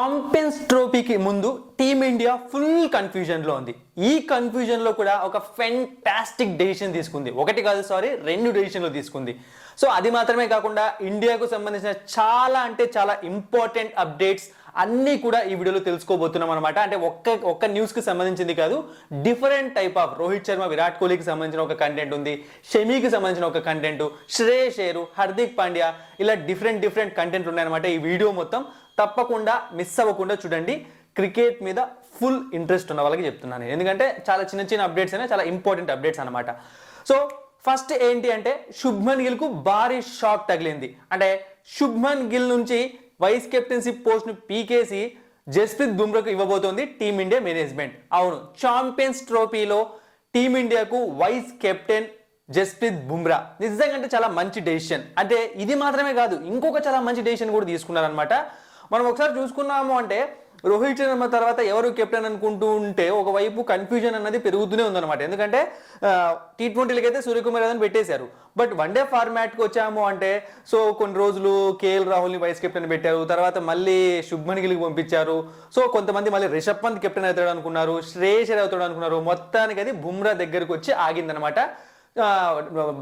Champions ట్రోఫీకి ముందు team India full కన్ఫ్యూజన్లో ఉంది. ఈ కన్ఫ్యూజన్లో కూడా ఒక ఫెంటాస్టిక్ డెసిషన్ తీసుకుంది. ఒకటి కాదు, సారీ, 2 డెసిషన్లు తీసుకుంది. సో అది మాత్రమే కాకుండా ఇండియాకు సంబంధించిన చాలా ఇంపార్టెంట్ అప్డేట్స్ అన్నీ కూడా ఈ వీడియోలో తెలుసుకోబోతున్నాం అనమాట. అంటే ఒక్క న్యూస్కి సంబంధించింది కాదు, different type of Rohit Sharma, Virat కోహ్లీకి సంబంధించిన ఒక కంటెంట్ ఉంది, షమీకి సంబంధించిన ఒక కంటెంట్, శ్రేయస్ అయ్యర్, హార్దిక్ పాండ్యా, ఇలా డిఫరెంట్ కంటెంట్ ఉన్నాయన్నమాట. ఈ వీడియో మొత్తం తప్పకుండా మిస్ అవ్వకుండా చూడండి. క్రికెట్ మీద ఫుల్ ఇంట్రెస్ట్ ఉన్న వాళ్ళకి చెప్తున్నాను, ఎందుకంటే చాలా చిన్న అప్డేట్స్ అయినా చాలా ఇంపార్టెంట్ అప్డేట్స్ అనమాట. సో ఫస్ట్ ఏంటి అంటే, శుభ్మన్ గిల్కు భారీ షాక్ తగిలింది. అంటే శుభ్మన్ గిల్ నుంచి వైస్ కెప్టెన్సీ పోస్ట్ను పీకేసి జస్ప్రీత్ బుమ్రాకు ఇవ్వబోతోంది టీమిండియా మేనేజ్మెంట్. అవును, ఛాంపియన్స్ ట్రోఫీలో టీమిండియాకు వైస్ కెప్టెన్ జస్ప్రీత్ బుమ్రా నిజంగా చాలా మంచి డెసిషన్. అంటే ఇది మాత్రమే కాదు, ఇంకొక చాలా మంచి డెసిషన్ కూడా తీసుకున్నారనమాట. మనం ఒకసారి చూసుకున్నాము అంటే, రోహిత్ శర్మ తర్వాత ఎవరు కెప్టెన్ అనుకుంటూ ఉంటే ఒకవైపు కన్ఫ్యూజన్ అన్నది పెరుగుతూనే ఉందన్నమాట. ఎందుకంటే T20లకి అయితే సూర్యకుమార్ యాదవ్ని పెట్టేశారు, బట్ వన్డే ఫార్మాట్కి వచ్చాము అంటే సో కొన్ని రోజులు KL రాహుల్ని వైస్ కెప్టెన్ పెట్టారు, తర్వాత మళ్ళీ శుభ్మన్ గిల్కి పంపించారు. సో కొంతమంది మళ్ళీ రిషబ్ పంత్ కెప్టెన్ అవుతాడు అనుకున్నారు, శ్రేయస్ అయ్యర్ అవుతాడు అనుకున్నారు. మొత్తానికి అది బుమ్రా దగ్గరకు వచ్చి ఆగిందనమాట.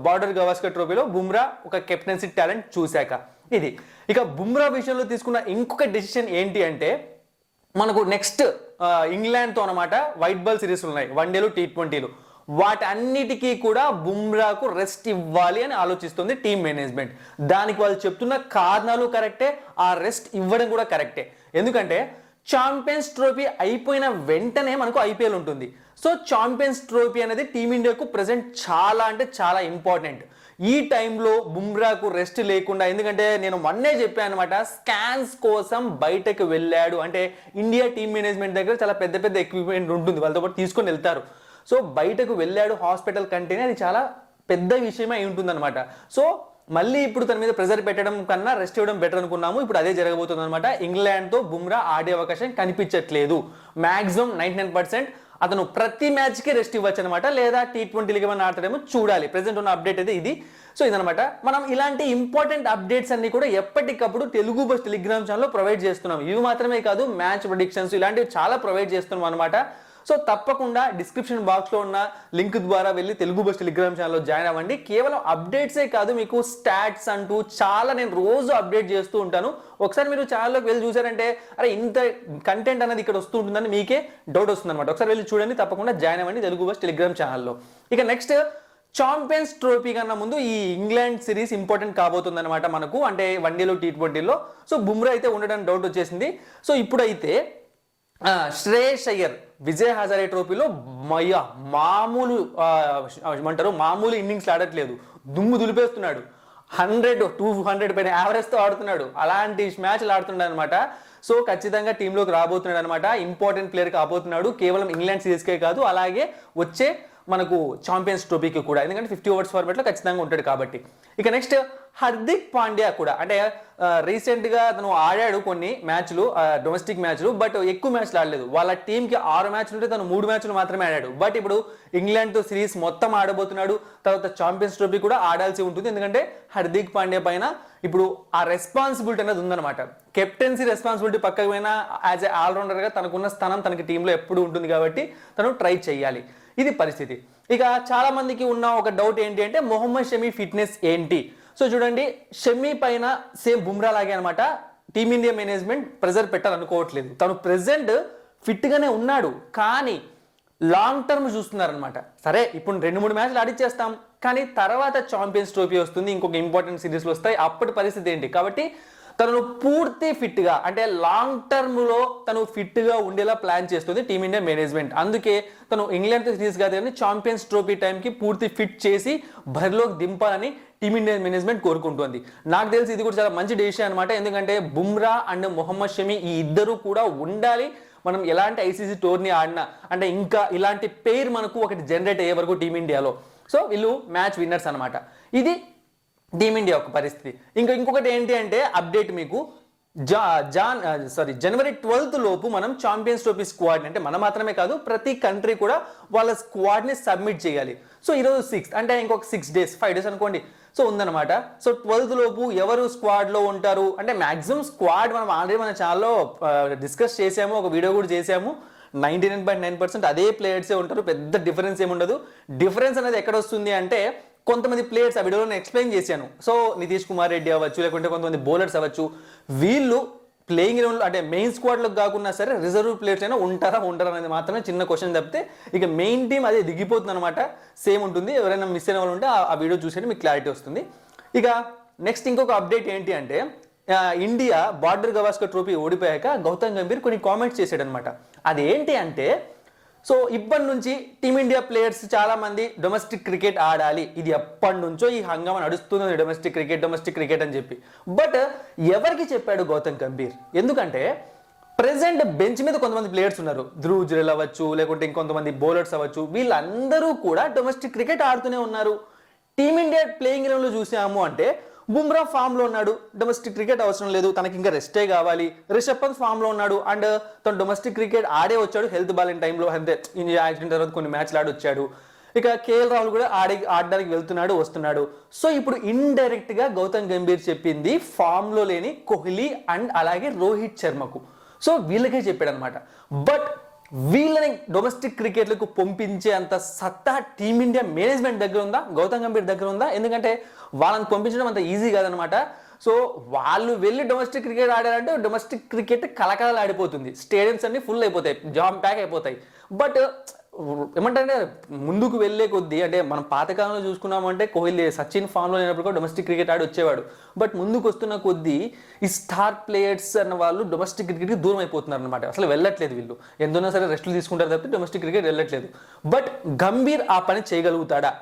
బార్డర్ గవాస్కర్ ట్రోఫీలో బుమ్రా ఒక కెప్టెన్సీ టాలెంట్ చూశాక ఇది. ఇక బుమ్రా విషయంలో తీసుకున్న ఇంకొక డెసిషన్ ఏంటి అంటే, మనకు నెక్స్ట్ ఇంగ్లాండ్తో అనమాట వైట్ బాల్ సిరీస్ ఉన్నాయి, వన్డేలు T20లు. వాటన్నిటికీ కూడా బుమ్రాకు రెస్ట్ ఇవ్వాలి అని ఆలోచిస్తుంది టీమ్ మేనేజ్మెంట్. దానికి వాళ్ళు చెప్తున్న కారణాలు కరెక్టే, ఆ రెస్ట్ ఇవ్వడం కూడా కరెక్టే. ఎందుకంటే ఛాంపియన్స్ ట్రోఫీ అయిపోయిన వెంటనే మనకు IPL ఉంటుంది. సో ఛాంపియన్స్ ట్రోఫీ అనేది టీమిండియాకు ప్రెసెంట్ చాలా ఇంపార్టెంట్. ఈ టైంలో బుమ్రాకు రెస్ట్ లేకుండా, ఎందుకంటే నేను మొన్నే చెప్పాను అనమాట, స్కాన్స్ కోసం బయటకు వెళ్ళాడు అంటే ఇండియా టీమ్ మేనేజ్మెంట్ దగ్గర చాలా పెద్ద ఎక్విప్మెంట్ ఉంటుంది, వాళ్ళతో పాటు తీసుకొని వెళ్తారు. సో బయటకు వెళ్ళాడు హాస్పిటల్ కంటేనే అది చాలా పెద్ద విషయమే అయి ఉంటుంది అనమాట. సో మళ్ళీ ఇప్పుడు తన మీద ప్రెజర్ పెట్టడం కన్నా రెస్ట్ ఇవ్వడం బెటర్ అనుకున్నాము. ఇప్పుడు అదే జరగబోతుంది అనమాట. ఇంగ్లాండ్తో బుమ్రా ఆడే అవకాశం కనిపించట్లేదు. మ్యాక్సిమం 99% అతను ప్రతి మ్యాచ్కి రెస్ట్ ఇవ్వచ్చు అనమాట, లేదా T20లకి ఏమైనా ఆడతాడేమో చూడాలి. ప్రెసెంట్ ఉన్న అప్డేట్ అయితే ఇది. సో ఇదనమాట, మనం ఇలాంటి ఇంపార్టెంట్ అప్డేట్స్ అన్ని కూడా ఎప్పటికప్పుడు తెలుగు బస్ టెలిగ్రామ్ ఛానల్లో ప్రొవైడ్ చేస్తున్నాం. ఇవి మాత్రమే కాదు, మ్యాచ్ ప్రెడిక్షన్స్ ఇలాంటివి చాలా ప్రొవైడ్ చేస్తున్నాం అనమాట. సో తప్పకుండా డిస్క్రిప్షన్ బాక్స్లో ఉన్న లింక్ ద్వారా వెళ్ళి తెలుగు బస్ టెలిగ్రామ్ ఛానల్లో జాయిన్ అవ్వండి. కేవలం అప్డేట్సే కాదు, మీకు స్టాట్స్ అంటూ చాలా నేను రోజు అప్డేట్ చేస్తూ ఉంటాను. ఒకసారి మీరు ఛానల్లోకి వెళ్ళి చూసారంటే, అరే ఇంత కంటెంట్ అనేది ఇక్కడ వస్తూ ఉంటుందని మీకే డౌట్ వస్తుంది అనమాట. ఒకసారి వెళ్ళి చూడండి, తప్పకుండా జాయిన్ అవ్వండి తెలుగు బస్ టెలిగ్రామ్ ఛానల్లో. ఇక నెక్స్ట్, ఛాంపియన్స్ ట్రోఫీ కన్నా ముందు ఈ ఇంగ్లాండ్ సిరీస్ ఇంపార్టెంట్ కాబోతుంది అనమాట మనకు, అంటే వన్డేలో T20లో. సో బుమ్రా అయితే ఉండడానికి డౌట్ వచ్చేసింది. సో ఇప్పుడైతే శ్రేయస్ అయ్యర్ విజయ్ హజారే ట్రోఫీలో మామూలు ఇన్నింగ్స్ ఆడట్లేదు, దుమ్ము దులిపేస్తున్నాడు. 100-200 పైన యావరేజ్తో ఆడుతున్నాడు. అలాంటి మ్యాచ్లు ఆడుతున్నాడు అనమాట. సో ఖచ్చితంగా టీంలోకి రాబోతున్నాడు అనమాట. ఇంపార్టెంట్ ప్లేయర్ కాబోతున్నాడు, కేవలం ఇంగ్లాండ్ సిరీస్కే కాదు, అలాగే వచ్చే మనకు ఛాంపియన్స్ ట్రోఫీకి కూడా, ఎందుకంటే 50 ఓవర్స్ ఫార్మాట్లో ఖచ్చితంగా ఉంటాడు కాబట్టి. ఇక నెక్స్ట్, హార్దిక్ పాండ్యా కూడా, అంటే రీసెంట్గా తను ఆడాడు కొన్ని మ్యాచ్లు, డొమెస్టిక్ మ్యాచ్లు, బట్ ఎక్కువ మ్యాచ్లు ఆడలేదు. వాళ్ళ టీంకి 6 మ్యాచ్లు ఉంటే తను 3 మ్యాచ్లు మాత్రమే ఆడాడు. బట్ ఇప్పుడు ఇంగ్లాండ్తో సిరీస్ మొత్తం ఆడబోతున్నాడు, తర్వాత ఛాంపియన్స్ ట్రోఫీ కూడా ఆడాల్సి ఉంటుంది. ఎందుకంటే హార్దిక్ పాండ్యా పైన ఇప్పుడు ఆ రెస్పాన్సిబిలిటీ అనేది ఉందన్నమాట. కెప్టెన్సీ రెస్పాన్సిబిలిటీ పక్కకు పోయినా యాజ్ ఏ ఆల్రౌండర్గా తనకున్న స్థానం తనకి టీంలో ఎప్పుడు ఉంటుంది కాబట్టి తను ట్రై చేయాలి. ఇది పరిస్థితి. ఇక చాలా మందికి ఉన్న ఒక డౌట్ ఏంటి అంటే, మొహమ్మద్ షమీ ఫిట్నెస్ ఏంటి? సో చూడండి, షమీ పైన సేమ్ బుమ్రా లాగే అనమాట టీమిండియా మేనేజ్మెంట్ ప్రెజర్ పెట్టాలనుకోవట్లేదు. తను ప్రెజెంట్ ఫిట్గానే ఉన్నాడు, కానీ లాంగ్ టర్మ్ చూస్తున్నారనమాట. సరే ఇప్పుడు 2-3 మ్యాచ్లు ఆడిచ్చేస్తాం, కానీ తర్వాత ఛాంపియన్స్ ట్రోఫీ వస్తుంది, ఇంకొక ఇంపార్టెంట్ సిరీస్లు వస్తాయి, అప్పటి పరిస్థితి ఏంటి? కాబట్టి తను పూర్తి ఫిట్గా, అంటే లాంగ్ టర్మ్లో తను ఫిట్గా ఉండేలా ప్లాన్ చేస్తుంది టీమిండియా మేనేజ్మెంట్. అందుకే తను ఇంగ్లాండ్తో సిరీస్ కాదు కానీ ఛాంపియన్స్ ట్రోఫీ టైంకి పూర్తి ఫిట్ చేసి బరిలోకి దింపాలని టీమిండియా మేనేజ్మెంట్ కోరుకుంటుంది. నాకు తెలిసి ఇది కూడా చాలా మంచి డెసిషన్ అనమాట. ఎందుకంటే బుమ్రా అండ్ మొహమ్మద్ షమీ ఈ ఇద్దరు కూడా ఉండాలి. మనం ఎలాంటి ICC టోర్నీ ఆడినా, అంటే ఇంకా ఇలాంటి పేరు మనకు ఒకటి జనరేట్ అయ్యే వరకు టీమిండియాలో. సో వీళ్ళు మ్యాచ్ విన్నర్స్ అనమాట. ఇది టీమిండియా ఒక పరిస్థితి. ఇంకొకటి ఏంటి అంటే అప్డేట్ మీకు, జనవరి 12th లోపు మనం ఛాంపియన్స్ ట్రోఫీ స్క్వాడ్, అంటే మనం మాత్రమే కాదు ప్రతి కంట్రీ కూడా వాళ్ళ స్క్వాడ్ని సబ్మిట్ చేయాలి. సో ఈరోజు 6th, అంటే ఇంకొక 6 days 5 days అనుకోండి. సో ఉందన్నమాట. సో 12th లోపు ఎవరు స్క్వాడ్లో ఉంటారు అంటే మ్యాక్సిమం స్క్వాడ్ మనం ఆల్రెడీ మన ఛానల్లో డిస్కస్ చేసాము, ఒక వీడియో కూడా చేసాము. 99.9% అదే ప్లేయర్సే ఉంటారు, పెద్ద డిఫరెన్స్ ఏముండదు. డిఫరెన్స్ అనేది ఎక్కడ వస్తుంది అంటే కొంతమంది ప్లేయర్స్ ఆ వీడియోలో నేను ఎక్స్ప్లెయిన్ చేశాను. సో నితీష్ కుమార్ రెడ్డి అవ్వచ్చు, లేకుంటే కొంతమంది బౌలర్స్ అవ్వచ్చు, వీళ్ళు ప్లేయింగ్ లెవెల్ అంటే మెయిన్ స్క్వాడ్లకు కాకుండా సరే రిజర్వ్ ప్లేయర్స్ అయినా ఉంటారా అనేది మాత్రమే చిన్న క్వశ్చన్ తప్పితే ఇక మెయిన్ టీం అదే దిగిపోతుంది అనమాట, సేమ్ ఉంటుంది. ఎవరైనా మిస్ అయిన వాళ్ళు ఉంటే ఆ వీడియో చూసేది మీకు క్లారిటీ వస్తుంది. ఇక నెక్స్ట్ ఇంకొక అప్డేట్ ఏంటి అంటే ఇండియా బార్డర్ గవాస్కర్ ట్రోఫీ ఓడిపోయాక గౌతమ్ గంభీర్ కొన్ని కామెంట్స్ చేశాడు అనమాట. అదేంటి అంటే సో ఇప్పటి నుంచి టీమిండియా ప్లేయర్స్ చాలా మంది డొమెస్టిక్ క్రికెట్ ఆడాలి, ఇది ఎప్పటి నుంచో ఈ హంగామా నడుస్తుంది డొమెస్టిక్ క్రికెట్ అని చెప్పి. బట్ ఎవరికి చెప్పాడు గౌతమ్ గంభీర్? ఎందుకంటే ప్రెసెంట్ బెంచ్ మీద కొంతమంది ప్లేయర్స్ ఉన్నారు, ధ్రువ్ జురెల్ అవ్వచ్చు, లేకుంటే ఇంకొంతమంది బౌలర్స్ అవ్వచ్చు, వీళ్ళందరూ కూడా డొమెస్టిక్ క్రికెట్ ఆడుతూనే ఉన్నారు. టీమిండియా ప్లేయింగ్ లెవెల్లో చూసాము అంటే బుమ్రా ఫామ్ లో ఉన్నాడు, డొమెస్టిక్ క్రికెట్ అవసరం లేదు, తనకి ఇంకా రెస్టే కావాలి. రిషబ్ పంత్ ఫామ్ లో ఉన్నాడు అండ్ తను డొమెస్టిక్ క్రికెట్ ఆడే వచ్చాడు, హెల్త్ బాలేని టైంలో, అంతే యాక్సిడెంట్ తర్వాత కొన్ని మ్యాచ్లు ఆడి వచ్చాడు. ఇక కేఎల్ రాహుల్ కూడా ఆడడానికి వెళ్తున్నాడు, వస్తున్నాడు. సో ఇప్పుడు ఇండైరెక్ట్ గా గౌతమ్ గంభీర్ చెప్పింది ఫామ్ లో లేని కోహ్లీ అండ్ అలాగే రోహిత్ శర్మకు. సో వీళ్ళకే చెప్పాడు అనమాట. బట్ వీళ్ళని డొమెస్టిక్ క్రికెట్లకు పంపించే అంత సత్తా టీమిండియా మేనేజ్మెంట్ దగ్గర ఉందా, గౌతమ్ గంభీర్ దగ్గర ఉందా? ఎందుకంటే వాళ్ళని పంపించడం అంత ఈజీ కాదనమాట. సో వాళ్ళు వెళ్ళి డొమెస్టిక్ క్రికెట్ ఆడారంటే డొమెస్టిక్ క్రికెట్ కలకలలు ఆడిపోతుంది, స్టేడియంస్ అన్ని ఫుల్ అయిపోతాయి, జామ్ ప్యాక్ అయిపోతాయి. బట్ ఏమంటే ముందుకు వెళ్ళే కొద్దీ అంటే మనం పాతకాలంలో చూసుకున్నామంటే కోహ్లీ సచిన్ ఫామ్లో లేనప్పుడు కూడా డొమెస్టిక్ క్రికెట్ ఆడి వచ్చేవాడు. బట్ ముందుకు వస్తున్న కొద్దీ ఈ స్టార్ ప్లేయర్స్ అన్న వాళ్ళు డొమెస్టిక్ క్రికెట్కి దూరం అయిపోతున్నారు అనమాట. అసలు వెళ్ళట్లేదు వీళ్ళు, ఎంతైనా సరే రెస్ట్లు తీసుకుంటారు తప్పితే డొమెస్టిక్ క్రికెట్ వెళ్ళట్లేదు. బట్ గంభీర్ ఆ పని చేయగలుగుతాడా?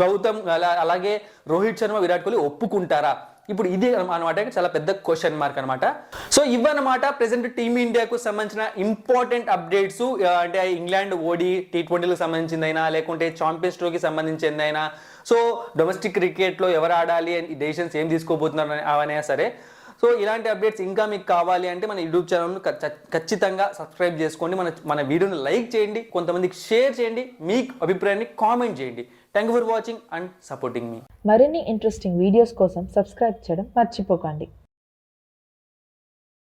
గౌతమ్ అలాగే రోహిత్ శర్మ, విరాట్ కోహ్లీ ఒప్పుకుంటారా? ఇప్పుడు ఇది అనమాట చాలా పెద్ద క్వశ్చన్ మార్క్ అనమాట. సో ఇవన్నమాట ప్రెసెంట్ టీమిండియాకు సంబంధించిన ఇంపార్టెంట్ అప్డేట్స్. అంటే ఇంగ్లాండ్ ఓడి T20లకు సంబంధించిందైనా లేకుంటే ఛాంపియన్స్ ట్రోఫీకి సంబంధించిందైనా, సో డొమెస్టిక్ క్రికెట్లో ఎవరు ఆడాలి, డెసిషన్స్ ఏం తీసుకోబోతున్నారు అవైనా సరే. సో ఇలాంటి అప్డేట్స్ ఇంకా మీకు కావాలి అంటే మన యూట్యూబ్ ఛానల్ను ఖచ్చితంగా సబ్స్క్రైబ్ చేసుకోండి, మన వీడియోని లైక్ చేయండి, కొంతమందికి షేర్ చేయండి, మీ అభిప్రాయాన్ని కామెంట్ చేయండి. Thank you for watching and supporting మీ. మరిన్ని ఇంట్రెస్టింగ్ వీడియోస్ కోసం సబ్స్క్రైబ్ చేయడం మర్చిపోకండి.